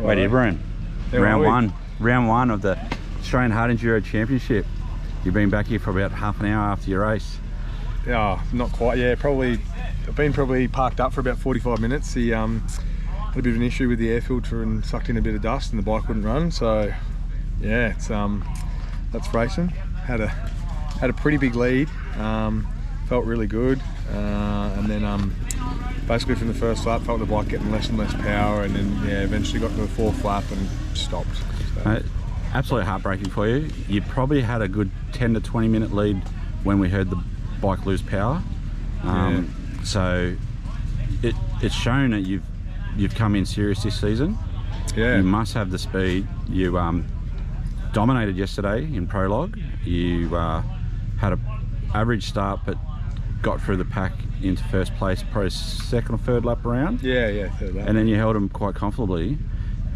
Wade Ibrahim, round one of the Australian Hard Enduro Championship. You've been back here for about half an hour after your race. Yeah, not quite. Yeah, probably. I've been probably parked up for about 45 minutes. The had a bit of an issue with the air filter and sucked in a bit of dust, and the bike wouldn't run. So yeah, it's that's racing. Had a pretty big lead. Felt really good, and then basically from the first lap felt the bike getting less and less power, and then yeah, eventually got to the fourth lap and stopped. So. Absolutely heartbreaking for you. You probably had a good 10 to 20 minute lead when we heard the bike lose power. So it's shown that you've come in serious this season. Yeah. You must have the speed. You dominated yesterday in prologue. You had an average start, but got through the pack into first place, probably second or third lap around. Yeah, third lap. And then you held them quite comfortably.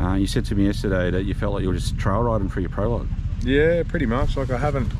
You said to me yesterday that you felt like you were just trail riding for your prologue. Yeah, pretty much. Like I haven't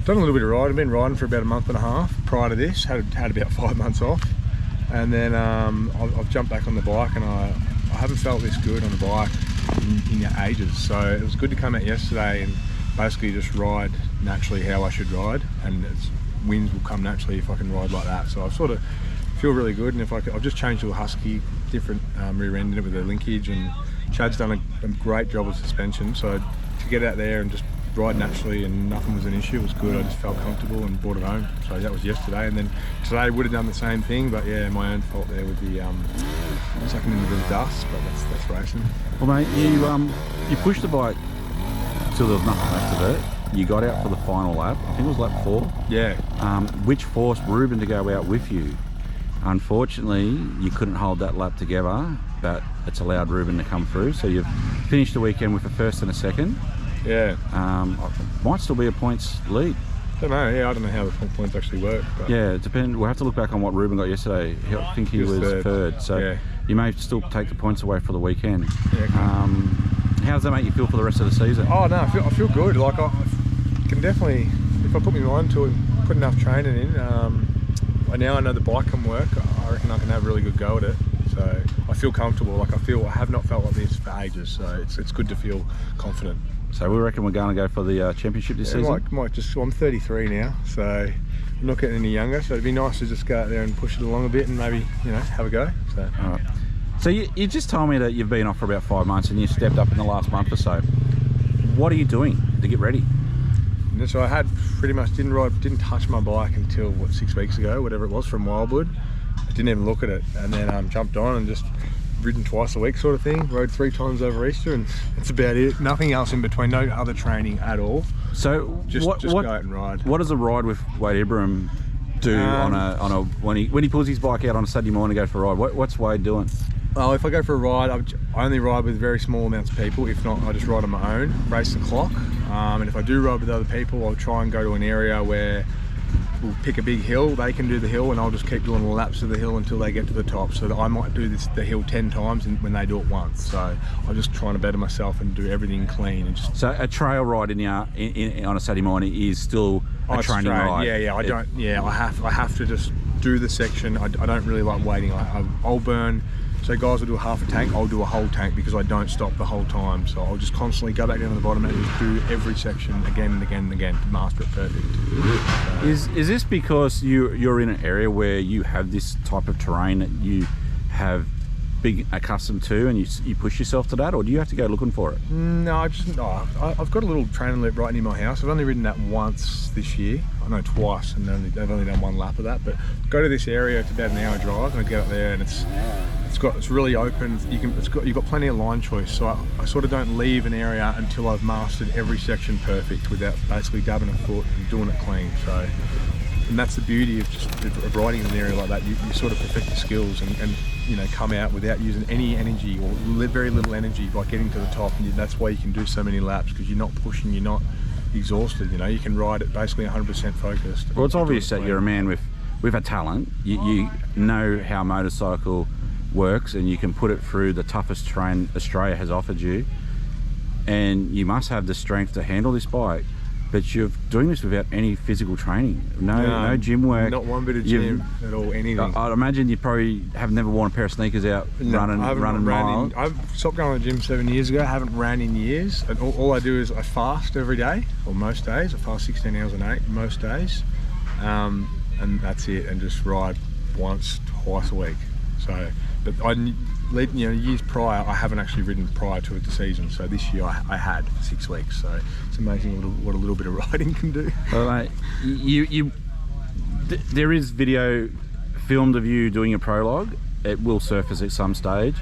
done a little bit of riding. I've been riding for about a month and a half prior to this. Had about 5 months off, and then I've jumped back on the bike, and I haven't felt this good on the bike in ages. So it was good to come out yesterday and basically just ride naturally how I should ride, and wins will come naturally if I can ride like that. So I sort of feel really good, and if I've just changed to a Husky, different rear end in it with the linkage, and Chad's done a great job of suspension. So to get out there and just ride naturally and nothing was an issue, it was good. I just felt comfortable and brought it home. So that was yesterday, and then today would have done the same thing, but yeah, my own fault there with the sucking in a bit of dust, but that's racing. Well mate, you pushed the bike till there was nothing left of it. You got out for the final lap. I think it was lap 4. Yeah. Which forced Ruben to go out with you. Unfortunately, you couldn't hold that lap together, but it's allowed Ruben to come through. So you've finished the weekend with a first and a second. Yeah. Might still be a points lead. I don't know. Yeah, I don't know how the points actually work. But yeah, it depends. We'll have to look back on what Ruben got yesterday. I think he was third. So yeah, you may still take the points away for the weekend. Yeah, okay. How does that make you feel for the rest of the season? Oh no, I feel good. Like I can definitely, if I put my mind to it, put enough training in. Now I know the bike can work. I reckon I can have a really good go at it. So I feel comfortable. Like I have not felt like this for ages. So it's good to feel confident. So we reckon we're going to go for the championship this season? Might just. Well, I'm 33 now, so I'm not getting any younger. So it'd be nice to just go out there and push it along a bit and maybe have a go. So. All right. So you just told me that you've been off for about 5 months and you stepped up in the last month or so. What are you doing to get ready? So I had pretty much didn't touch my bike until 6 weeks ago, whatever it was, from Wildwood. I didn't even look at it, and then jumped on and just ridden twice a week sort of thing. Rode 3 times over Easter, and that's about it. Nothing else in between. No other training at all. So just go out and ride. What does a ride with Wade Ibrahim do when he pulls his bike out on a Saturday morning to go for a ride? What's Wade doing? Well, if I go for a ride, I only ride with very small amounts of people. If not, I just ride on my own, race the clock. And if I do ride with other people, I'll try and go to an area where we'll pick a big hill, they can do the hill, and I'll just keep doing laps of the hill until they get to the top. So that I might do the hill 10 times when they do it once. So I'm just trying to better myself and do everything clean. And just... So a trail ride on a Saturday morning is still a training ride? Yeah, I have to just do the section. I don't really like waiting. I'll burn. So guys will do a half a tank, I'll do a whole tank because I don't stop the whole time. So I'll just constantly go back down to the bottom and just do every section again and again and again to master it perfect. Is this because you're in an area where you have this type of terrain that you have been accustomed to and you push yourself to that, or do you have to go looking for it? No, I've got a little training loop right near my house. I've only ridden that once this year. I know twice, and they've only done 1 lap of that. But go to this area, it's about an hour drive, and I get up there and it's really open. You've got plenty of line choice, so I sort of don't leave an area until I've mastered every section perfect without basically dabbing a foot and doing it clean. So, and that's the beauty of riding in an area like that. You sort of perfect your skills and come out without using any energy or very little energy by getting to the top. And that's why you can do so many laps, because you're not pushing, you're not exhausted. You can ride it basically 100% focused. Well, it's obvious that you're a man with a talent. You know how motorcycle works, and you can put it through the toughest terrain Australia has offered you, and you must have the strength to handle this bike. but you're doing this without any physical training. No gym work. Not one bit of gym at all, anything. I'd imagine you probably have never worn a pair of sneakers out running miles. I've stopped going to the gym 7 years ago. I haven't ran in years. And all I do is I fast every day, or most days. I fast 16 hours a night most days. And that's it, and just ride once, twice a week. So, but years prior, I haven't actually ridden prior to the season. So this year I had 6 weeks. So it's amazing what a little bit of riding can do. Well, mate, there is video filmed of you doing a prologue. It will surface at some stage.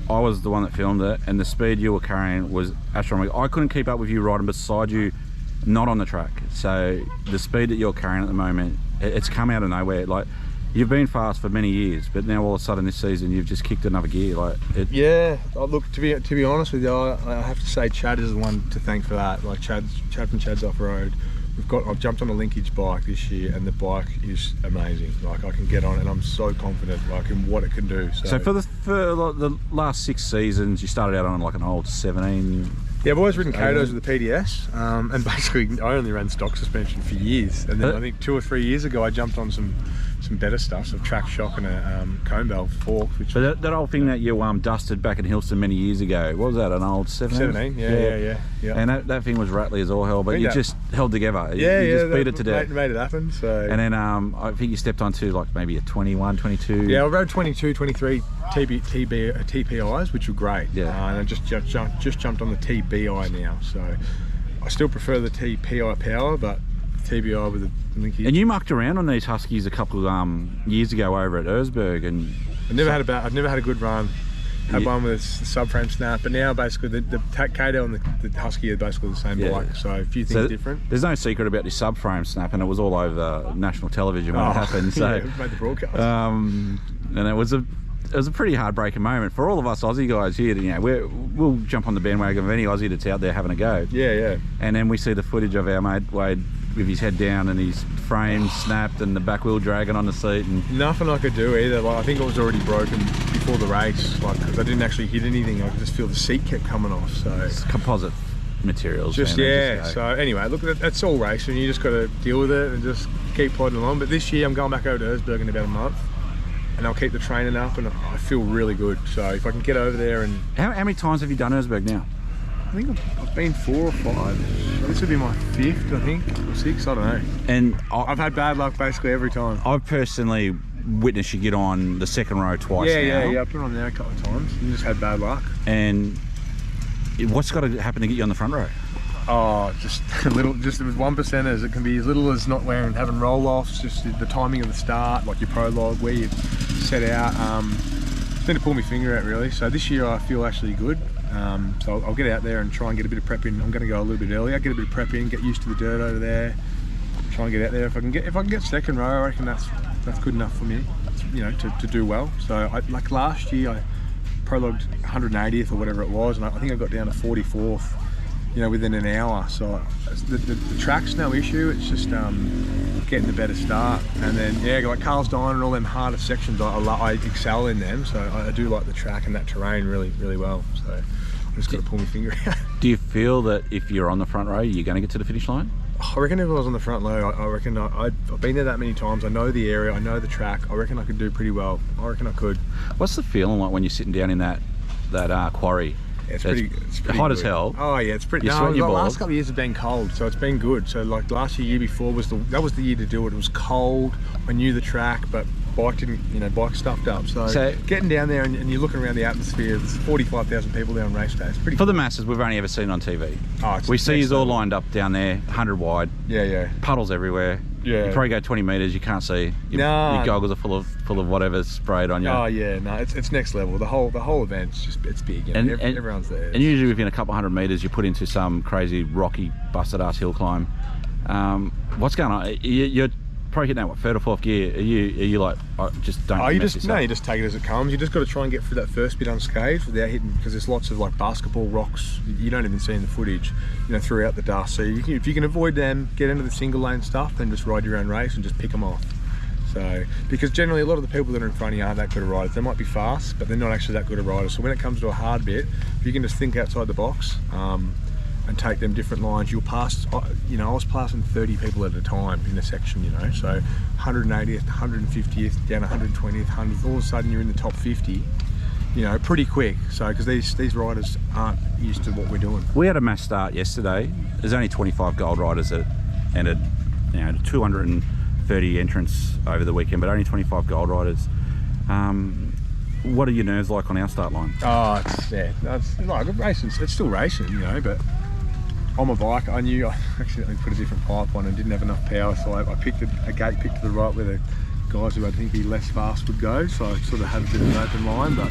I was the one that filmed it, and the speed you were carrying was astronomical. I couldn't keep up with you riding beside you, not on the track. So the speed that you're carrying at the moment, it's come out of nowhere. Like, you've been fast for many years, but now all of a sudden this season you've just kicked another gear. Yeah. Look, to be honest with you, I have to say Chad is the one to thank for that. Like Chad from Chad's Off Road. I've jumped on a linkage bike this year, and the bike is amazing. Like, I can get on it, and I'm so confident like in what it can do. So for the last 6 seasons, you started out on like an old 17. Yeah, I've always ridden Kodos with the PDS, and basically I only ran stock suspension for years. And then I think 2 or 3 years ago, I jumped on some better stuff, so track shock and a cone bell fork. But that old thing that you dusted back in Hilston many years ago, what was that, an old 17? 17, yeah. And that thing was rattly as all hell, but you just held together. You just beat it to death. Made it happen. So. And then I think you stepped onto like maybe a 21, 22. Yeah, I rode 22, 23 TPIs, which were great. Yeah. And I just jumped on the TBI now, so I still prefer the TPI power, but TBI with the linkage. And you mucked around on these Huskies a couple of years ago over at Erzberg, and I've never had a good run. Had one with a subframe snap, but now basically the Kato and the Husky are basically the same bike, so a few things different. There's no secret about this subframe snap, and it was all over national television when it happened. So yeah, made the broadcast. And it was a pretty heartbreaking moment for all of us Aussie guys here. We'll jump on the bandwagon of any Aussie that's out there having a go. Yeah. And then we see the footage of our mate Wade with his head down and his frame snapped and the back wheel dragging on the seat. And nothing I could do either. Like, I think it was already broken before the race, because I didn't actually hit anything. I could just feel the seat kept coming off. So it's composite materials. So anyway, look, that's all racing. You just got to deal with it and just keep plodding along. But this year I'm going back over to Erzberg in about a month, and I'll keep the training up, and I feel really good. So if I can get over there and... How many times have you done Erzberg now? I think I've been 4 or 5. This would be my 5th, I think, or 6th, I don't know. And I've had bad luck basically every time. I've personally witnessed you get on the second row twice now. Yeah, I've been on there a couple of times and just had bad luck. And what's got to happen to get you on the front row? Oh, just a little, just with 1%ers. It can be as little as not having roll-offs, just the timing of the start, like your prologue, where you've set out. Need to pull my finger out really. So this year I feel actually good. So I'll get out there and try and get a bit of prep in. I'm going to go a little bit earlier, get a bit of prep in, get used to the dirt over there. Try and get out there. If I can get second row, I reckon that's good enough for me, to do well. So like last year, I prologued 180th or whatever it was, and I think I got down to 44th, within an hour. So the track's no issue. It's just getting the better start. And then like Carl's Dine and all them harder sections, I excel in them. So I do like the track and that terrain really, really well. So I just got to pull my finger out. Do you feel that if you're on the front row, you're going to get to the finish line? I reckon if I was on the front row, I reckon I've been there that many times. I know the area, I know the track. I reckon I could do pretty well. I reckon I could. What's the feeling like when you're sitting down in that quarry? Yeah, it's pretty hot good. As hell. Oh yeah, it's pretty. The last couple of years have been cold, so it's been good. So like last year before was that was the year to do it. It was cold. I knew the track, but bike stuffed up. So getting down there and you're looking around the atmosphere. There's 45,000 people there on race day. It's pretty. For the masses, we've only ever seen on TV. We see you all lined up down there, 100 wide. Yeah. Puddles everywhere. Yeah. You probably go 20 metres, you can't see. Your goggles are full of whatever's sprayed on you. Oh yeah, no, it's next level. The whole event's it's big. Everyone's there. And usually within a couple 100 metres, you put into some crazy rocky, busted ass hill climb. What's going on? You're probably hitting that third or fourth gear. Are you like, just don't? You just take it as it comes. You just got to try and get through that first bit unscathed without hitting, because there's lots of like basketball rocks you don't even see in the footage, throughout the dust. So if you can avoid them, get into the single lane stuff, then just ride your own race and just pick them off. So because generally a lot of the people that are in front of you aren't that good of riders. They might be fast, but they're not actually that good of riders. So when it comes to a hard bit, if you can just think outside the box, and take them different lines, you'll pass, you know, I was passing 30 people at a time in a section, you know, so 180th, 150th, down 120th, 100th, all of a sudden you're in the top 50, you know, pretty quick. So, because these riders aren't used to what we're doing. We had a mass start yesterday. There's only 25 gold riders that entered, you know, 230 entrants over the weekend, but only 25 gold riders. What are your nerves like on our start line? Oh, it's like racing. It's still racing, you know, but on my bike, I knew I accidentally put a different pipe on and didn't have enough power, so I picked a gate pick to the right where the guys who I think be less fast would go, so I sort of had a bit of an open line. But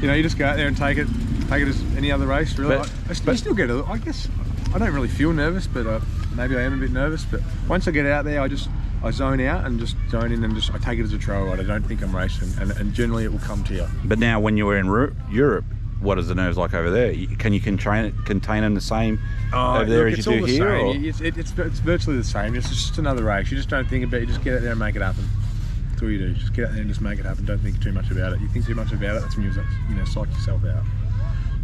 you know, you just go out there and take it as any other race, really. I still get I guess I don't really feel nervous, but maybe I am a bit nervous. But once I get out there, I zone out and just zone in, and I take it as a trail ride. I don't think I'm racing, and generally it will come to you. But now when you were in Europe, what is the nerves like over there? Can you contain them the same over there as you do here? It's virtually the same. It's just another race. You just don't think about it. You just get out there and make it happen. That's all you do. Just get out there and just make it happen. Don't think too much about it. You think too much about it, that's when you psych yourself out.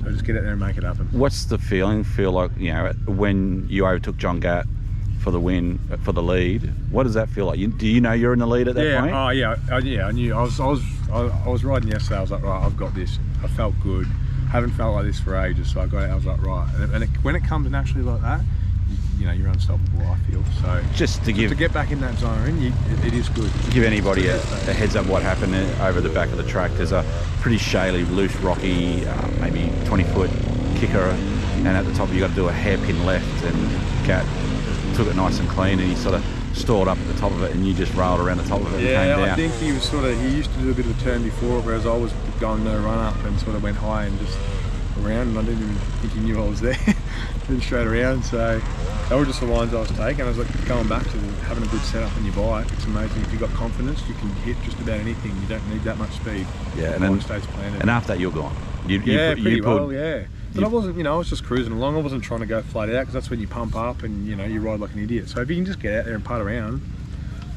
So just get out there and make it happen. What's the feeling? Feel like, you know, when you overtook John Gatt for the win, for the lead? What does that feel like? Do you know you're in the lead at that point? Yeah. I knew. I was riding yesterday. I was like, right, I've got this. I felt good. Haven't felt like this for ages, so I got it. I was like, right. And when it comes naturally like that, you know, you're unstoppable, I feel. So just to get back in that zone, it is good. Give anybody a heads up what happened over the back of the track. There's a pretty shaly, loose, rocky, maybe 20-foot kicker, and at the top you got to do a hairpin left, and Gatt took it nice and clean, and he sort of stalled up at the top of it, and you just railed around the top of it and came down. I think he used to do a bit of a turn before, whereas I was going no run up and sort of went high and just around, and I didn't even think he knew I was there. Then straight around, so they were just the lines I was taking. I was like, going back to having a good setup on your bike. It's amazing. If you've got confidence, you can hit just about anything. You don't need that much speed. Yeah, and after that you're gone. Yeah. But I wasn't, you know, I was just cruising along. I wasn't trying to go flat out, because that's when you pump up and, you know, you ride like an idiot. So if you can just get out there and putt around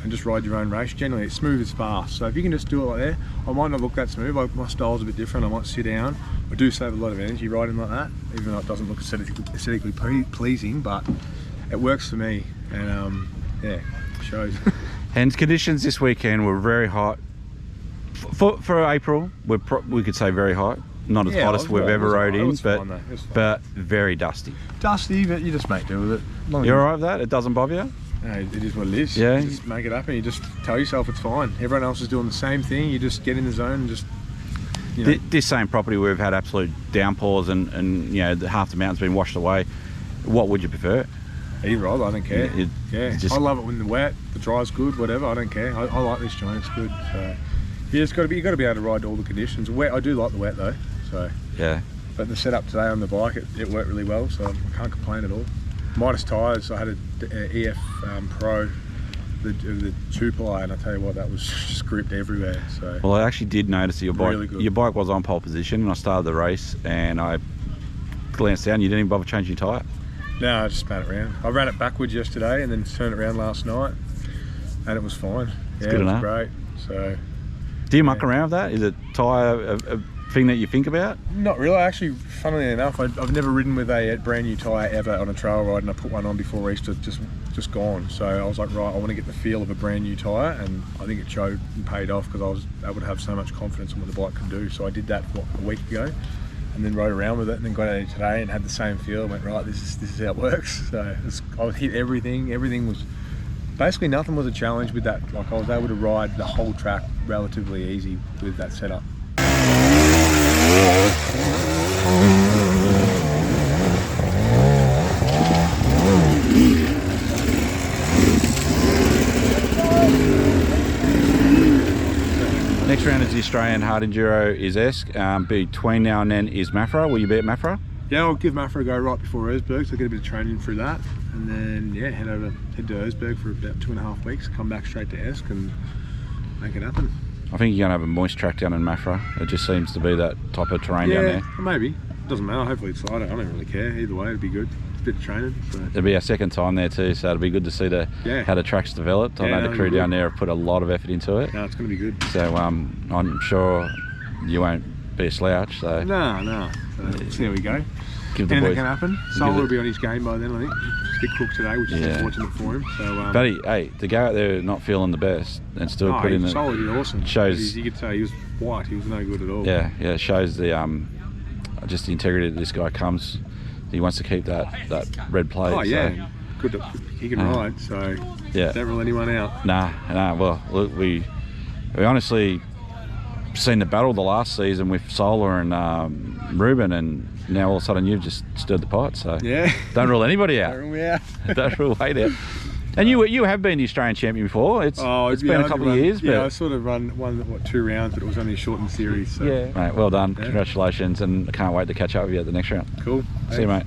and just ride your own race, generally it's smooth as fast. So if you can just do it like there, I might not look that smooth. My style's a bit different. I might sit down. I do save a lot of energy riding like that, even though it doesn't look aesthetically pleasing, but it works for me, and yeah, it shows. And conditions this weekend were very hot. For April, we could say very hot. Not as hot as we've ever rode in, but very dusty. Dusty, but you just make do with it. You're alright with that? It doesn't bother you? No, it is what it is. Yeah. You just make it happen. You just tell yourself it's fine. Everyone else is doing the same thing. You just get in the zone and just, you know. This same property, we've had absolute downpours, and you know, half the mountain's been washed away. What would you prefer? Either I don't care. I love it when the wet, the dry's good, whatever. I don't care. I like this joint. It's good. So yeah, you've got to be able to ride all the conditions. Wet, I do like the wet though. So yeah. But the setup today on the bike, it worked really well. So I can't complain at all. Minus tyres, I had an EF Pro, the 2-ply, and I tell you what, that was just gripped everywhere. So well, I actually did notice that your bike was on pole position, and I started the race, and I glanced down. You didn't even bother changing your tyre. No, I just span it around. I ran it backwards yesterday and then turned it around last night, and it was fine. It's good enough. Great. So do you muck around with that? Is it tyre a thing that you think about? Not really. Actually, funnily enough, I've never ridden with a brand new tyre ever on a trail ride, and I put one on before Easter, just gone. So I was like, right, I want to get the feel of a brand new tyre, and I think it showed and paid off, because I was able to have so much confidence in what the bike could do. So I did that a week ago, and then rode around with it, and then got out here today and had the same feel. I went, right, this is how it works. So I hit everything. Everything was basically, nothing was a challenge with that. Like, I was able to ride the whole track relatively easy with that setup. Next round is the Australian Hard Enduro is Esk. Between now and then is Mafra. Will you be at Mafra? Yeah, I'll give Mafra a go right before Erzberg, so I'll get a bit of training through that, and then yeah, head to Erzberg for about 2.5 weeks, come back straight to Esk and make it happen. I think you're going to have a moist track down in Mafra. It just seems to be that type of terrain down there. Maybe. It doesn't matter. Hopefully it's light. I don't really care. Either way, it'd be good. It's a bit of training. So. It'll be our second time there too, so it'll be good to see how the track's developed. I know the crew down there have put a lot of effort into it. No, it's going to be good. So I'm sure you won't be a slouch. So No. So let's see how we go. give the anything boys. can happen. Solar will be on his game by then, I think. It's a bit cooked today, which is fortunate for him. So, but hey, to go out there not feeling the best and still put in the... Solar did awesome. Shows... You could say he was white, he was no good at all. Yeah, it shows the just the integrity that this guy comes. He wants to keep that red plate. Oh, yeah. So. Good. He can ride, so don't rule anyone out. Nah. Well, look, we honestly seen the battle the last season with Solar and Ruben, and now all of a sudden you've just stirred the pot. So don't rule anybody out. Don't rule me out. Don't rule Wade out. And you have been the Australian champion before. It's been a couple of years. Yeah, but I sort of won 2 rounds, but it was only a shortened series. So. Yeah. Mate, well done. Congratulations, and I can't wait to catch up with you at the next round. Cool. See you, mate.